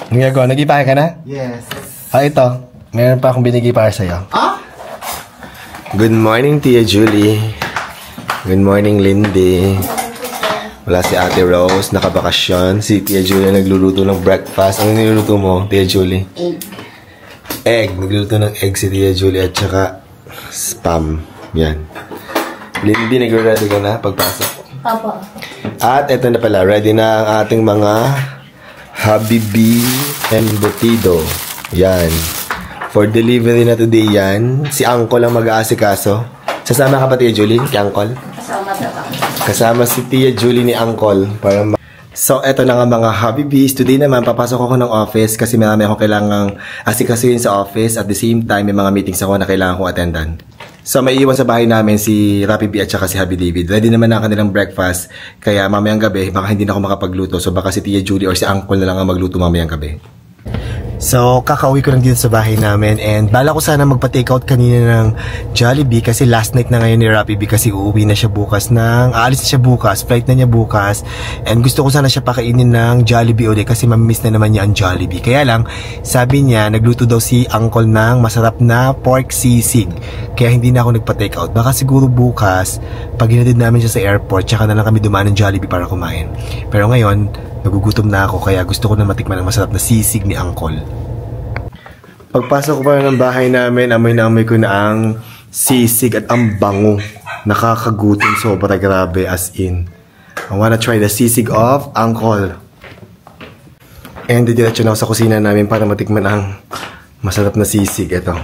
Ngayon, nag-ipake ka na? Yes. Ito. Meron pa akong binigay para sa'yo. Ah? Good morning, Tia Julie. Good morning, Lindy. Wala si Ate Rose, nakabakasyon. Si Tia Julie nagluluto ng breakfast. Ano niluluto mo, Tia Julie? Egg. Egg. Nagluluto ng egg si Tia Julie at saka spam. Yan. Lindy, nagre-ready ka na pagpasok? Opo. At eto na pala, ready na ang ating mga Habibi embutido. Yan. For delivery na today yan. Si Uncle ang mag-aasikaso. Sasama ka pa, Tia Julie? Si Uncle? Kasama daw ako. Kasama si Tia Julie ni Uncle. So, eto na nga mga Habibis. Today naman, papasok ako ng office kasi marami akong kailangang asikasuhin sa office. At the same time, may mga meetings ako na kailangan kong attendan. So, may iwan sa bahay namin si Rappi B at saka si Happy David. Ready naman na kanilang breakfast. Kaya mamayang gabi, baka hindi na ako makapagluto. So, baka si Tia Julie or si Uncle na lang ang magluto mamayang gabi. So, kakauwi ko lang dito sa bahay namin and bala ko sana magpa-take out kanina ng Jollibee kasi last night na ngayon ni Rappi B kasi uuwi na siya bukas aalis na siya bukas, flight na niya bukas and gusto ko sana siya pakainin ng Jollibee ulit kasi mamimiss na naman niya ang Jollibee. Kaya lang, sabi niya, nagluto daw si Uncle ng masarap na pork sisig kaya hindi na ako nagpa-take out. Baka siguro bukas, pag hinatid namin siya sa airport, tsaka na lang kami dumaan ng Jollibee para kumain. Pero ngayon, nagugutom na ako kaya gusto ko na matikman ang masarap na sisig ni Uncle. Pagpasok ko pa ng bahay namin, amoy na amoy ko na ang sisig at ang bango. Nakakagutom sobra, grabe, as in. I wanna try the sisig of Uncle. And didiretso na ako sa kusina namin para matikman ang masarap na sisig. Ito.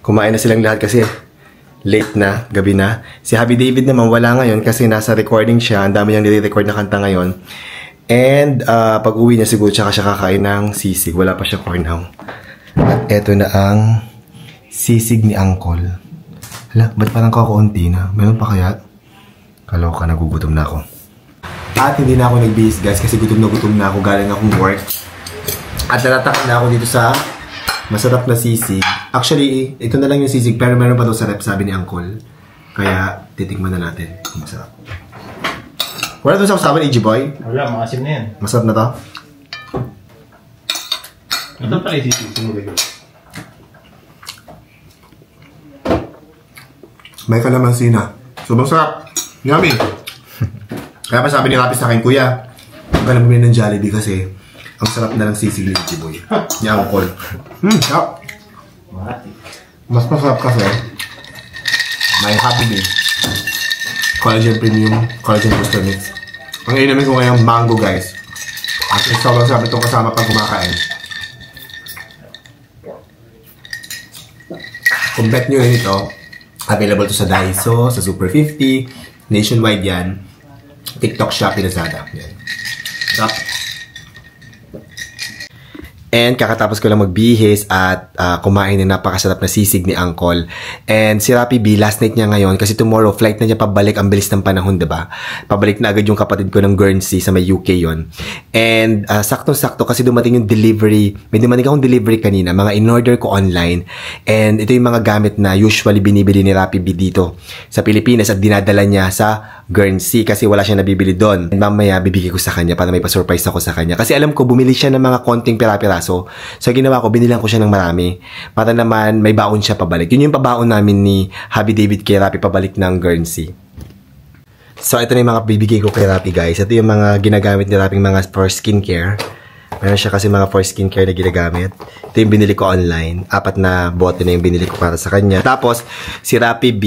Kumain na silang lahat kasi late na, gabi na. Si Happy David naman wala ngayon kasi nasa recording siya. Ang dami niyang nire-record na kanta ngayon. And pag uwi niya siguro tsaka siya kakain ng sisig. Wala pa siya cornhaw. At eto na ang sisig ni Uncle. Hala, ba't parang kakaunti na? Meron pa kaya? Kaloka, nagugutom na ako. At hindi na ako nagbihis guys kasi gutom na ako. Galing akong work. At natatakot na ako dito sa masarap na sisig. Actually, ito na lang yung sisig pero meron pa daw sa rep sabi ni Uncle. Kaya titikman na natin kung masarap. Wala doon sa usapan, AG Boy? Wala, maasim na yan. Masarap na to? Ito pala yung sisig mo rin. May kalamansi na. Sobrang sarap. Yummy. Kaya pa sabi ni Rappi sa akin, Kuya, huwag ka na bumili ng Jollibee kasi ang sarap na ng sisig ni AG Boy. Ni Uncle. Sarap. Mas masarap kasi may Happy Meal. Collagen Premium, Collagen Booster Mix. Ang inamin ko ngayon, mango guys. At sobrang sarap itong kasama pag kumakain. Kung bet nyo rin ito, available to sa Daiso, sa Super 50, nationwide yan. TikTok, Shopee, Lazada. Yan. Sarap. And kakatapos ko lang magbihis at kumain ng napakasarap na sisig ni Uncle. And si Rappi B, last night niya ngayon kasi tomorrow flight na niya pabalik. Ang bilis ng panahon, diba? Pabalik na agad yung kapatid ko ng Guernsey sa may UK yon. And saktong-sakto kasi dumating yung delivery. May dumating akong delivery kanina. Mga in-order ko online. And ito yung mga gamit na usually binibili ni Rappi B dito sa Pilipinas at dinadala niya sa Guernsey kasi wala siya nabibili doon. And mamaya bibigay ko sa kanya para may pa-surprise ako sa kanya. Kasi alam ko bumili siya ng mga konting pira-piraso. So ginawa ko, binilang ko siya ng marami para naman may baon siya pabalik. Yun yung pabaon namin ni Happy David kay Rappi pabalik ng Guernsey. So ito na yung mga bibigay ko kay Rappi guys. Ito yung mga ginagamit ni Rappi mga for skincare. Meron siya kasi mga for skincare na ginagamit. Ito yung binili ko online. 4 na bote na yung binili ko para sa kanya. Tapos si Rappi B,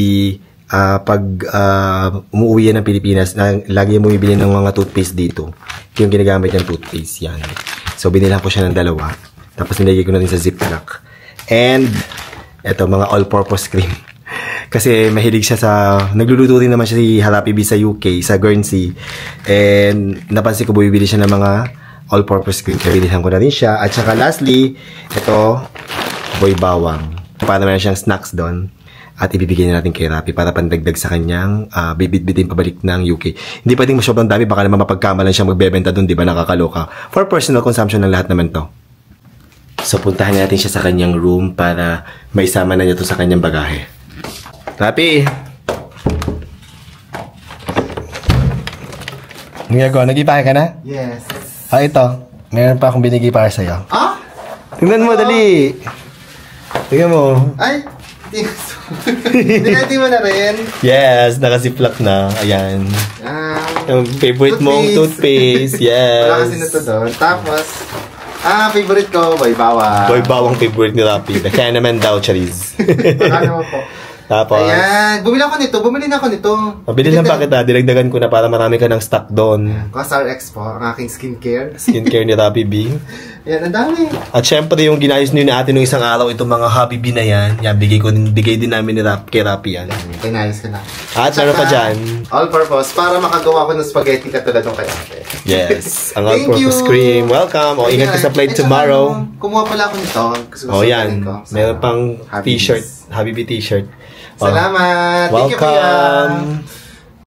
pag umuwi yan ng Pilipinas, lagi yung bumibili ng mga toothpaste dito. Ito yung ginagamit ng toothpaste. Yan. So, binilang ko siya ng 2. Tapos, nilagay ko na rin sa ziplock. And, eto, mga all-purpose cream. Kasi, mahilig siya sa... Nagluluto rin naman siya si Rappi B sa UK, sa Guernsey. And, napansin ko, bumibili siya ng mga all-purpose cream. Kaya, binilang ko na rin siya. At saka, lastly, ito, boy bawang. Para meron siyang snacks doon. At ibibigay na natin kay Rappi para pandagdag sa kanyang bibit-bitin pabalik ng UK. Hindi pwedeng sobrang dami, baka naman mapagkamalan siya magbebenta doon, di ba, nakakaloka. For personal consumption ng lahat naman to. So, puntahan natin siya sa kanyang room para maisama na niya to sa kanyang bagahe. Rappi! Ngayon, nag-ipake ka na? Yes. Ito. Meron pa akong binigay para sa'yo. Ah? Tingnan mo, dali. Tingnan mo. Ay, dinati mo na rin. Yes, nakasiplak na. Ayan. Yung favorite mong toothpaste. Yes. Wala kasi na to doon. Tapos, favorite ko, boy bawang. Boy bawang favorite ni Rapi. Kaya naman daw, Charis. Baka naman po. Tapos, Ayan, bumili na ako nito. mabili lang pa kita. Dinagdagan ko na para marami ka ng stock doon. Costar X po, ang aking skincare. Skincare ni Rapi B. Ayan, ang dami. At syempre, yung ginayos nyo natin nung isang araw, itong mga Hobby B na yan. Yan, bigay din namin ni kay Rapi yan. Pinayos ka na. At meron pa dyan. All-purpose, para makagawa ko ng spaghetti katulad ng kay ate. Yes, ang Thank all-purpose you. cream. Welcome. O, ingat ka sa flight tomorrow. Kumuha pala ako nito. O, yan. Ko. Meron pang Hobby t-shirt. Bees. Hobby B t-shirt. Salamat. Thank you, kuya. Welcome.